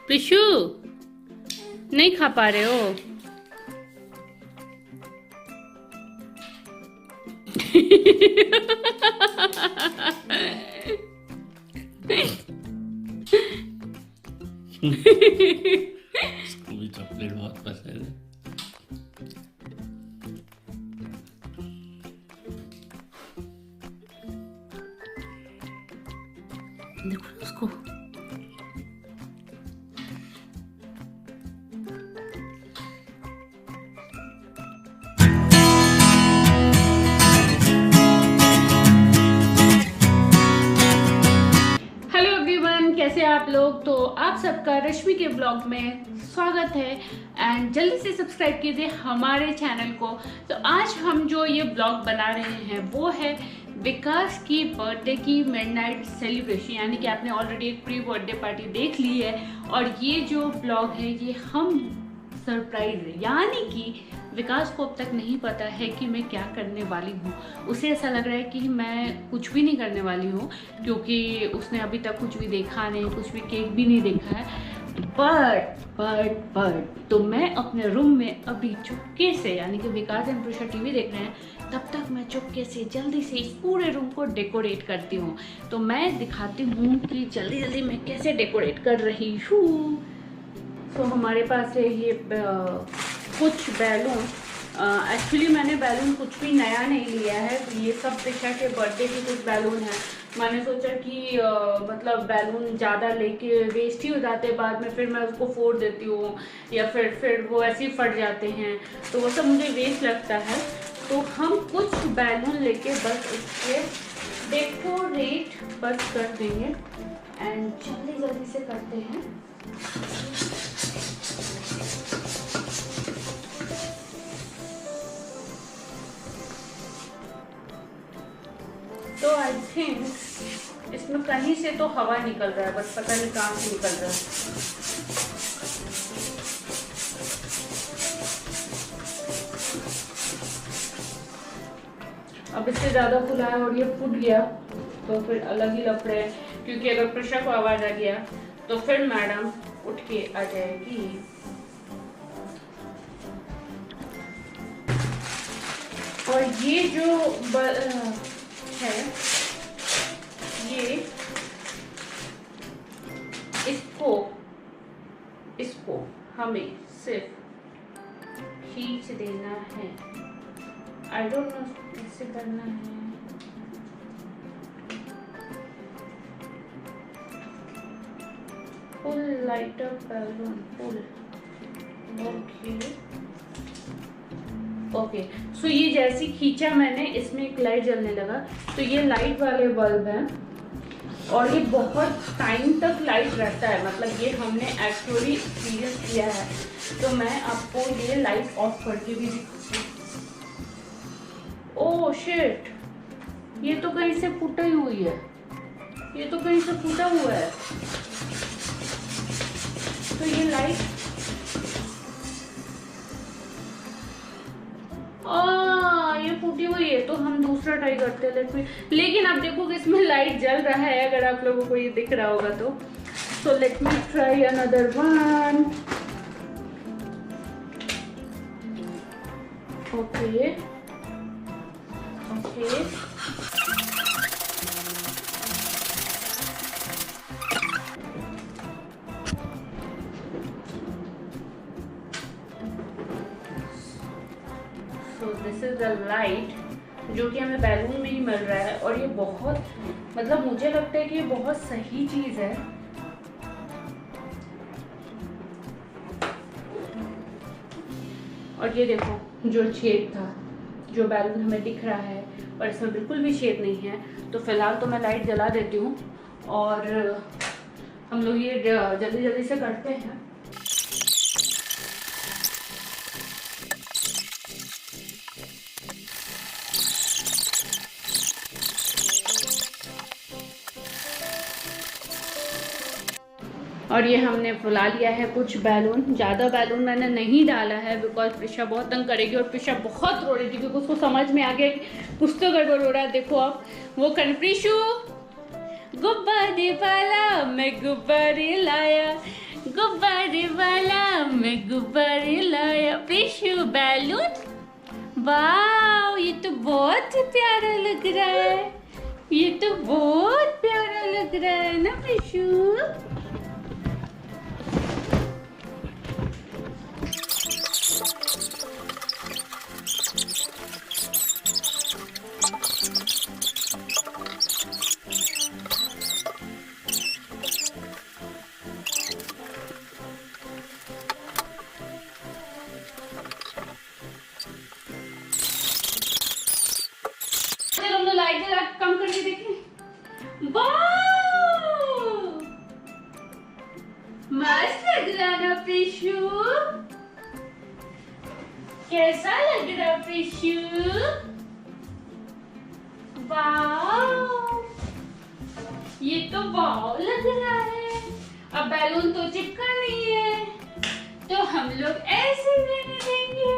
प्रिशु, नहीं खा पा रहे हो? इसको भी चॉकलेट बहुत पसंद है। देखो उसको। हेलो एवरीवन, कैसे आप लोग? तो आप सबका रश्मि के ब्लॉग में स्वागत है एंड जल्दी से सब्सक्राइब कीजिए हमारे चैनल को। तो आज हम जो ये ब्लॉग बना रहे हैं वो है विकास की बर्थडे की मिडनाइट सेलिब्रेशन, यानी कि आपने ऑलरेडी एक प्री बर्थडे पार्टी देख ली है और ये जो ब्लॉग है ये हम सरप्राइज है, यानी कि विकास को अब तक नहीं पता है कि मैं क्या करने वाली हूँ। उसे ऐसा लग रहा है कि मैं कुछ भी नहीं करने वाली हूँ क्योंकि उसने अभी तक कुछ भी देखा नहीं, कुछ भी केक भी नहीं देखा है। बट तो मैं अपने रूम में अभी चुपके से, यानी कि विकास एंड प्रिशा टीवी देख रहे हैं, तब तक मैं चुपके से जल्दी से इस पूरे रूम को डेकोरेट करती हूँ। तो मैं दिखाती हूँ कि जल्दी जल्दी मैं कैसे डेकोरेट कर रही हूँ। तो हमारे पास है ये कुछ बैलून। एक्चुअली मैंने बैलून कुछ भी नया नहीं लिया है, तो ये सब प्रिशा के बर्थडे के कुछ बैलून हैं। मैंने सोचा कि मतलब बैलून ज़्यादा लेके वेस्ट ही हो जाते हैं, बाद में फिर मैं उसको फोड़ देती हूँ या फिर वो ऐसे ही फट जाते हैं, तो वो सब मुझे वेस्ट लगता है। तो हम कुछ बैलून लेके बस इसके डेकोरेट बस कर देंगे एंड जल्दी जल्दी से करते हैं। तो आई थिंक इसमें कहीं से तो हवा निकल रहा है, बस पता नहीं कहाँ से निकल रहा है। अब इससे ज़्यादा फुलाया और ये फूट गया तो फिर अलग ही लफड़े हैं, क्योंकि अगर प्रिशा को आवाज़ आ गया तो फिर मैडम उठ के आ जाएगी। और ये जो है ये इसको हमें सिर्फ खींच देना है। आई डोंट नो कैसे करना है। पुल लाइटर बैलून पुल। ओके सो ये जैसी खींचा मैंने, इसमें एक लाइट जलने लगा। तो ये लाइट वाले बल्ब हैं और ये बहुत टाइम तक लाइट रहता है, मतलब ये हमने एक्चुअली एक्सपीरियंस किया है। तो मैं आपको ये लाइट ऑफ करके भी दिखाती हूँ। ओह शिट, ये तो कहीं से फूटी हुई है, ये तो कहीं से फूटा हुआ है। तो ये लाइट ये फूटी हुई है, तो हम दूसरा ट्राई करते हैं। लेकिन आप देखो कि इसमें लाइट जल रहा है, अगर आप लोगों को ये दिख रहा होगा तो। So let me try another one. Okay okay this is the light जो कि हमें बैलून में ही मिल रहा है। और ये बहुत, मतलब मुझे लगता है कि ये बहुत सही चीज है। और ये देखो जो छेद था, जो बैलून हमें दिख रहा है और इसमें बिल्कुल भी छेद नहीं है। तो फिलहाल तो मैं लाइट जला देती हूँ और हम लोग ये जल्दी जल्दी से करते हैं। और ये हमने फुला लिया है कुछ बैलून। ज़्यादा बैलून मैंने नहीं डाला है बिकॉज प्रिशा बहुत तंग करेगी और प्रिशा बहुत रो रही थी क्योंकि उसको समझ में आ गया कि कुछ तो गड़बड़ हो रहा है। देखो आप वो कर, प्रिशु गुब्बारे गुब्बारे वाला मैं गुब्बारे लाया, गुब्बारे वाला मैं गुब्बारे लाया। प्रिशु बैलून, वाह ये तो बहुत प्यारा लग रहा है, ये तो बहुत प्यारा लग रहा है ना प्रिशु। लाइट जरा कम करके देखें। वाह मस्त लग रहा ना प्रिशु, कैसा लग रहा प्रिशु? वाह ये तो वाव लग रहा है। अब बैलून तो चिपका नहीं है तो हम लोग ऐसे रहने देंगे।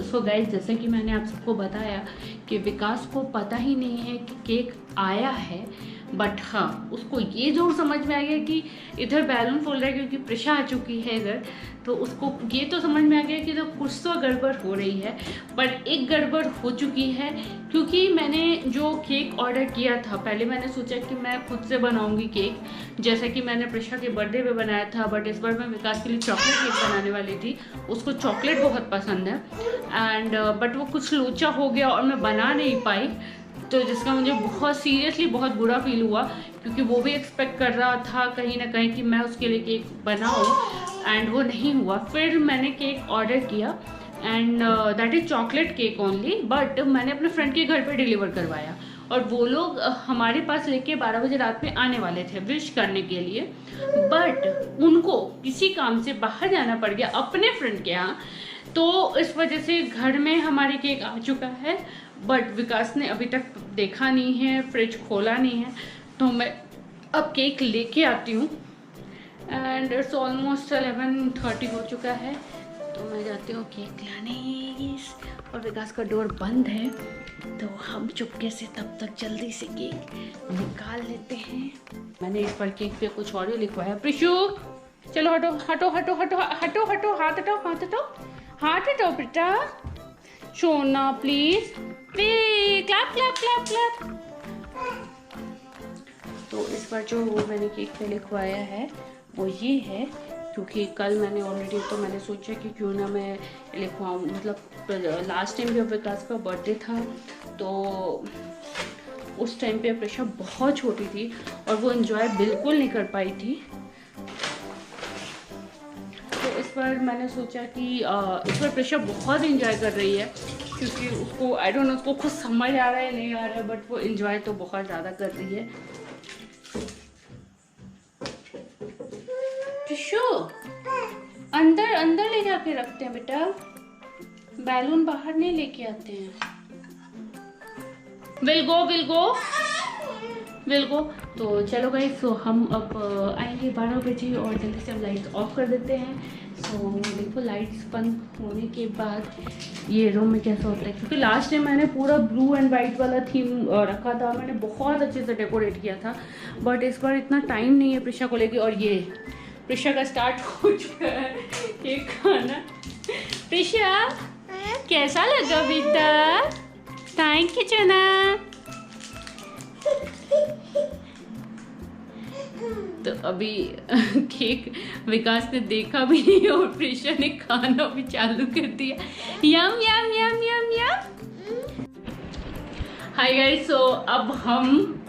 सो गाइस, जैसे कि मैंने आप सबको बताया कि विकास को पता ही नहीं है कि केक आया है, बट हाँ उसको ये जरूर समझ में आ गया कि इधर बैलून फूल रहा है क्योंकि प्रिशा आ चुकी है इधर, तो उसको ये तो समझ में आ गया कि तो कुछ तो गड़बड़ हो रही है। बट एक गड़बड़ हो चुकी है क्योंकि मैंने जो केक ऑर्डर किया था, पहले मैंने सोचा कि मैं खुद से बनाऊंगी केक, जैसे कि मैंने प्रिशा के बर्थडे पे बनाया था, बट इस बार मैं विकास के लिए चॉकलेट केक बनाने वाली थी। उसको चॉकलेट बहुत पसंद है एंड बट वो कुछ लोचा हो गया और मैं बना नहीं पाई, तो जिसका मुझे बहुत सीरियसली बहुत बुरा फील हुआ क्योंकि वो भी एक्सपेक्ट कर रहा था कहीं ना कहीं कि मैं उसके लिए केक बनाऊं एंड वो नहीं हुआ। फिर मैंने केक ऑर्डर किया and that is chocolate cake only, but मैंने अपने फ्रेंड के घर पे डिलीवर करवाया और वो लोग हमारे पास लेके 12 बजे रात में आने वाले थे विश करने के लिए, बट उनको किसी काम से बाहर जाना पड़ गया अपने फ्रेंड के यहाँ, तो इस वजह से घर में हमारे केक आ चुका है। बट विकास ने अभी तक देखा नहीं है, फ्रिज खोला नहीं है, तो मैं अब केक लेके आती हूँ एंड इट्स ऑलमोस्ट 11:30 हो चुका है, तो मैं जाती हूँ केक लाने और विकास का डोर बंद है, तो हम चुपके से तब तक जल्दी से केक निकाल लेते हैं। मैंने इस पर केक पे कुछ और ही लिखवाया। प्रिशु चलो हटो हटो हटो हटो हटो हटो, हाथ हटाओ हाथ हटाओ हाथ हटाओ बेटा, सोना please please, clap clap clap clap. तो इस बार जो मैंने केक पे लिखवाया है वो ये है, क्योंकि कल मैंने ऑलरेडी, तो मैंने सोचा कि क्यों ना मैं लिखवाऊँ, मतलब लास्ट टाइम जब विकास का बर्थडे था तो उस टाइम पे प्रिशा बहुत छोटी थी और वो एंजॉय बिल्कुल नहीं कर पाई थी, तो इस बार मैंने सोचा कि इस बार प्रिशा बहुत एंजॉय कर रही है क्योंकि उसको आई डोंट नो उसको खुद समझ आ रहा है नहीं आ रहा है, बट वो एंजॉय तो बहुत ज़्यादा कर रही है। प्रिशु अंदर अंदर ले जाके रखते हैं बेटा, बैलून बाहर नहीं लेके आते हैं। Will go will go will go. तो चलो गाइस, सो हम अब आएंगे 12 बजे और जल्दी से हम लाइट्स ऑफ कर देते हैं। सो देखो लाइट्स बंद होने के बाद ये रूम में कैसा होता है, क्योंकि लास्ट टाइम मैंने पूरा ब्लू एंड वाइट वाला थीम रखा था, मैंने बहुत अच्छे से डेकोरेट किया था, बट इस बार इतना टाइम नहीं है प्रिशा को लेके। और ये प्रिशा का स्टार्ट हो चुका है केक खाना। प्रिशा कैसा लगा बेटा? थैंक यू चना। तो अभी केक विकास ने देखा भी नहीं और प्रिशा ने खाना भी चालू कर दिया। यम यम यम यम यम। हाय गाइस, सो अब हम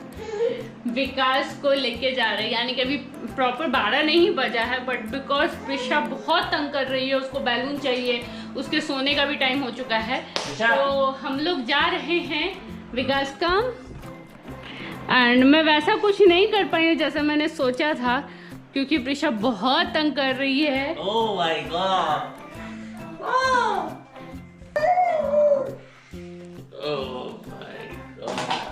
विकास को लेके जा रहे हैं, यानी कि अभी प्रॉपर 12 नहीं बजा है, बट बिकॉज प्रिशा बहुत तंग कर रही है, उसको बैलून चाहिए, उसके सोने का भी टाइम हो चुका है, तो हम लोग जा रहे हैं विकास का। एंड मैं वैसा कुछ नहीं कर पाई हूँ जैसा मैंने सोचा था, क्योंकि प्रिशा बहुत तंग कर रही है। Oh my God! Oh my God!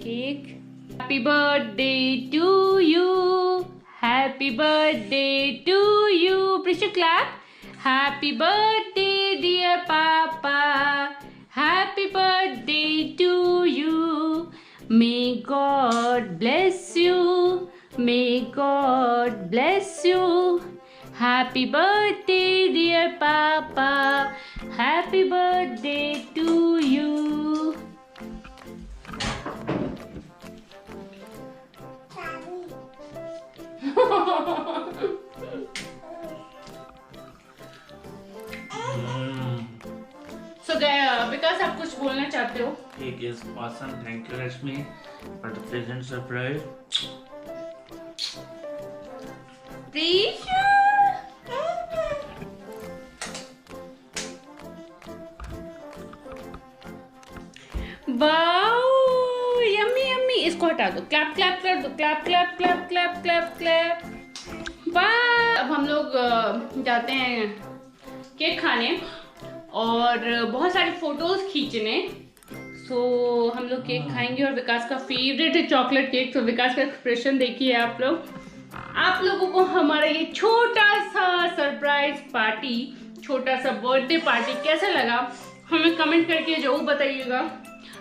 Cake. Happy birthday to you, happy birthday to you. Prishu clap. Happy birthday dear papa, happy birthday to you. May God bless you, may God bless you. Happy birthday dear papa, happy birthday to you. Vikas आप कुछ बोलना चाहते हो? Cake is awesome. Thank you, Rashmi, for the pleasant surprise. Prisha, wow, yummy yummy. इसको हटा दो, clap clap कर दो, clap clap clap clap clap clap. वाह, अब हम लोग जाते हैं केक खाने और बहुत सारी फोटोज खींचने। सो हम लोग केक खाएंगे और विकास का फेवरेट है चॉकलेट केक। तो विकास का एक्सप्रेशन देखिए आप लोग। आप लोगों को हमारा ये छोटा सा सरप्राइज पार्टी, छोटा सा बर्थडे पार्टी कैसा लगा हमें कमेंट करके जरूर बताइएगा।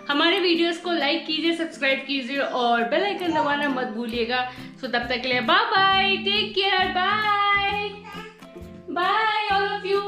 हमारे वीडियोस को लाइक कीजिए, सब्सक्राइब कीजिए और बेल आइकन दबाना मत भूलिएगा। सो तब तक के लिए bye bye, take care, bye bye all of you.